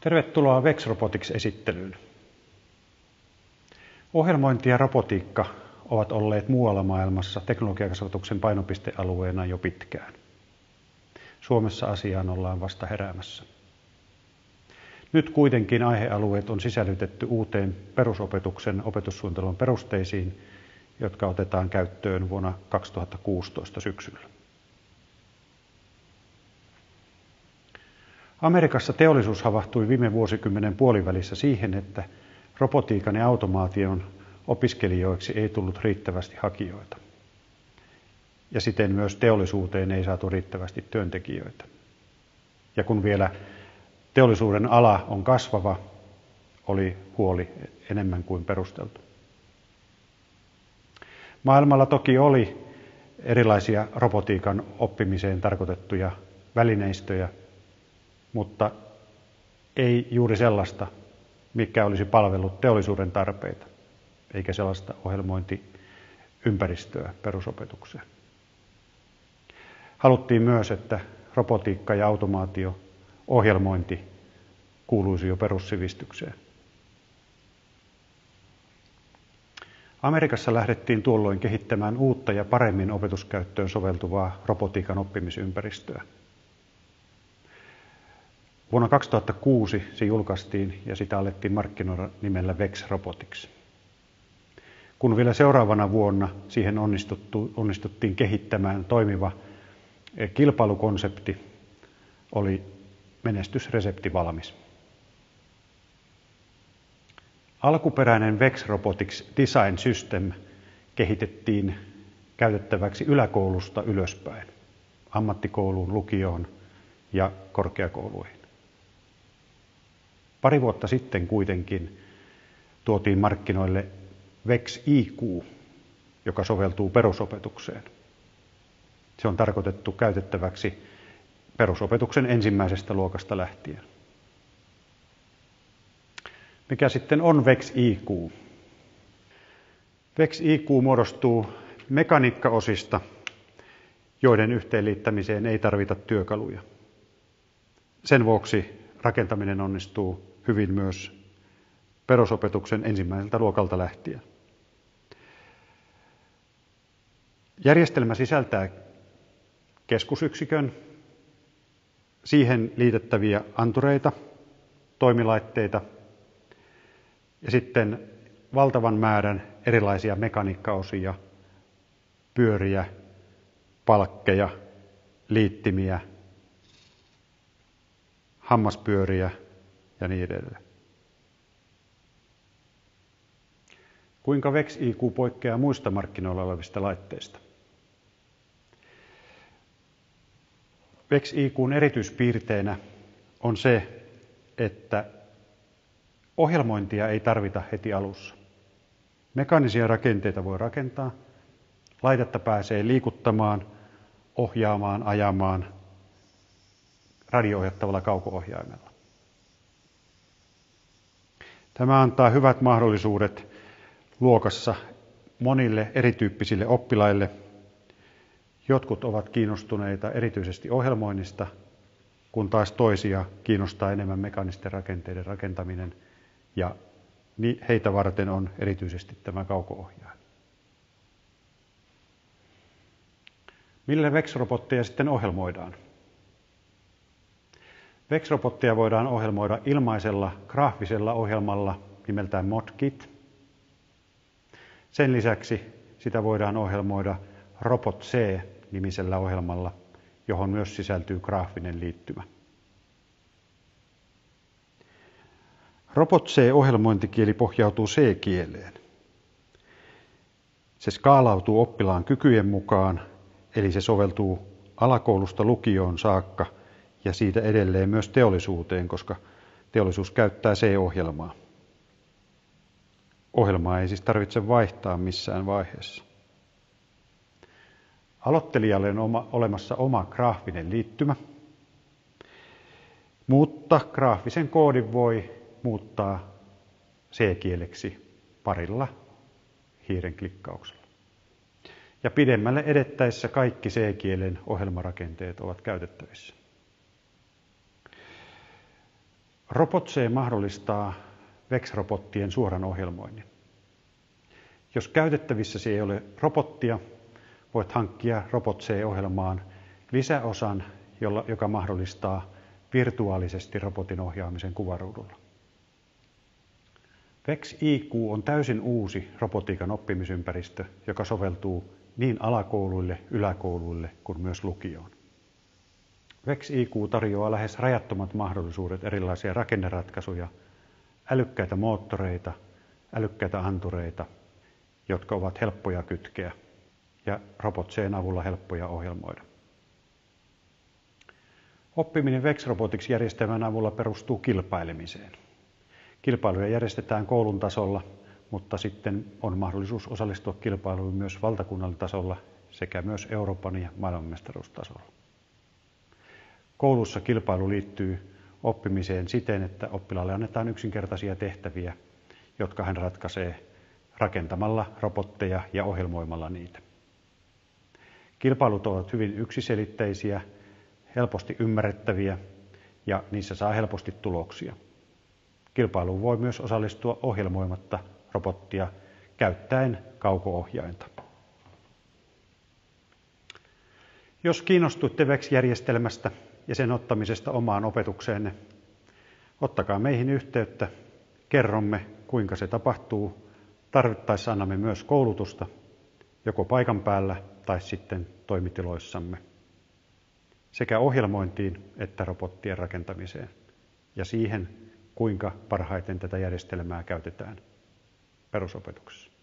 Tervetuloa Vex Robotics-esittelyyn. Ohjelmointi ja robotiikka ovat olleet muualla maailmassa teknologiakasvatuksen painopistealueena jo pitkään. Suomessa asiaan ollaan vasta heräämässä. Nyt kuitenkin aihealueet on sisällytetty uuteen perusopetuksen opetussuunnitelman perusteisiin, jotka otetaan käyttöön vuonna 2016 syksyllä. Amerikassa teollisuus havahtui viime vuosikymmenen puolivälissä siihen, että robotiikan ja automaation opiskelijoiksi ei tullut riittävästi hakijoita. Ja siten myös teollisuuteen ei saatu riittävästi työntekijöitä. Ja kun vielä teollisuuden ala on kasvava, oli huoli enemmän kuin perusteltu. Maailmalla toki oli erilaisia robotiikan oppimiseen tarkoitettuja välineistöjä, mutta ei juuri sellaista, mikä olisi palvellut teollisuuden tarpeita, eikä sellaista ohjelmointiympäristöä perusopetukseen. Haluttiin myös, että robotiikka ja automaatio, ohjelmointi kuuluisi jo perussivistykseen. Amerikassa lähdettiin tuolloin kehittämään uutta ja paremmin opetuskäyttöön soveltuvaa robotiikan oppimisympäristöä. Vuonna 2006 se julkaistiin ja sitä alettiin markkinoida nimellä Vex Robotics. Kun vielä seuraavana vuonna siihen onnistuttiin kehittämään toimiva kilpailukonsepti, oli menestysresepti valmis. Alkuperäinen Vex Robotics Design System kehitettiin käytettäväksi yläkoulusta ylöspäin, ammattikouluun, lukioon ja korkeakouluihin. Pari vuotta sitten kuitenkin tuotiin markkinoille Vex IQ, joka soveltuu perusopetukseen. Se on tarkoitettu käytettäväksi perusopetuksen ensimmäisestä luokasta lähtien. Mikä sitten on Vex IQ? Vex IQ muodostuu mekaniikkaosista, joiden yhteenliittämiseen ei tarvita työkaluja. Sen vuoksi rakentaminen onnistuu hyvin myös perusopetuksen ensimmäiseltä luokalta lähtien. Järjestelmä sisältää keskusyksikön, siihen liitettäviä antureita, toimilaitteita ja sitten valtavan määrän erilaisia mekaniikkaosia, pyöriä, palkkeja, liittimiä, hammaspyöriä ja niin edelleen. Kuinka Vex IQ poikkeaa muista markkinoilla olevista laitteista? Vex IQ:n erityispiirteenä on se, että ohjelmointia ei tarvita heti alussa. Mekaanisia rakenteita voi rakentaa, laitetta pääsee liikuttamaan, ohjaamaan, ajamaan radio-ohjattavalla kauko-ohjaimella. Tämä antaa hyvät mahdollisuudet luokassa monille erityyppisille oppilaille. Jotkut ovat kiinnostuneita erityisesti ohjelmoinnista, kun taas toisia kiinnostaa enemmän mekaanisten rakenteiden rakentaminen, ja heitä varten on erityisesti tämä kauko-ohjain. Millä Vex-robotteja sitten ohjelmoidaan? Vex-robotteja voidaan ohjelmoida ilmaisella graafisella ohjelmalla nimeltään ModKit. Sen lisäksi sitä voidaan ohjelmoida Robot C-nimisellä ohjelmalla, johon myös sisältyy graafinen liittymä. Robot C-ohjelmointikieli pohjautuu C-kieleen. Se skaalautuu oppilaan kykyjen mukaan, eli se soveltuu alakoulusta lukioon saakka ja siitä edelleen myös teollisuuteen, koska teollisuus käyttää C-ohjelmaa. Ohjelmaa ei siis tarvitse vaihtaa missään vaiheessa. Aloittelijalle on olemassa oma graafinen liittymä, mutta graafisen koodin voi muuttaa C-kieleksi parilla hiiren klikkauksella. Ja pidemmälle edettäessä kaikki C-kielen ohjelmarakenteet ovat käytettävissä. RobotC mahdollistaa VEX-robottien suoran ohjelmoinnin. Jos käytettävissäsi ei ole robottia, voit hankkia RobotC-ohjelmaan lisäosan, joka mahdollistaa virtuaalisesti robotin ohjaamisen kuvaruudulla. VEX-IQ on täysin uusi robotiikan oppimisympäristö, joka soveltuu niin alakouluille, yläkouluille kuin myös lukioon. VEX-IQ tarjoaa lähes rajattomat mahdollisuudet erilaisia rakenneratkaisuja, älykkäitä moottoreita, älykkäitä antureita, jotka ovat helppoja kytkeä ja RobotC:n avulla helppoja ohjelmoida. Oppiminen VEX-Robotics-järjestelmän avulla perustuu kilpailemiseen. Kilpailuja järjestetään koulun tasolla, mutta sitten on mahdollisuus osallistua kilpailuun myös valtakunnan tasolla sekä myös Euroopan ja maailmanmestaruustasolla. Koulussa kilpailu liittyy oppimiseen siten, että oppilaalle annetaan yksinkertaisia tehtäviä, jotka hän ratkaisee rakentamalla robotteja ja ohjelmoimalla niitä. Kilpailut ovat hyvin yksiselitteisiä, helposti ymmärrettäviä ja niissä saa helposti tuloksia. Kilpailuun voi myös osallistua ohjelmoimatta robottia käyttäen kauko-ohjainta. Jos kiinnostutte VEX-järjestelmästä ja sen ottamisesta omaan opetukseenne, ottakaa meihin yhteyttä, kerromme kuinka se tapahtuu, tarvittaessa annamme myös koulutusta, joko paikan päällä tai sitten toimitiloissamme, sekä ohjelmointiin että robottien rakentamiseen ja siihen, kuinka parhaiten tätä järjestelmää käytetään perusopetuksessa.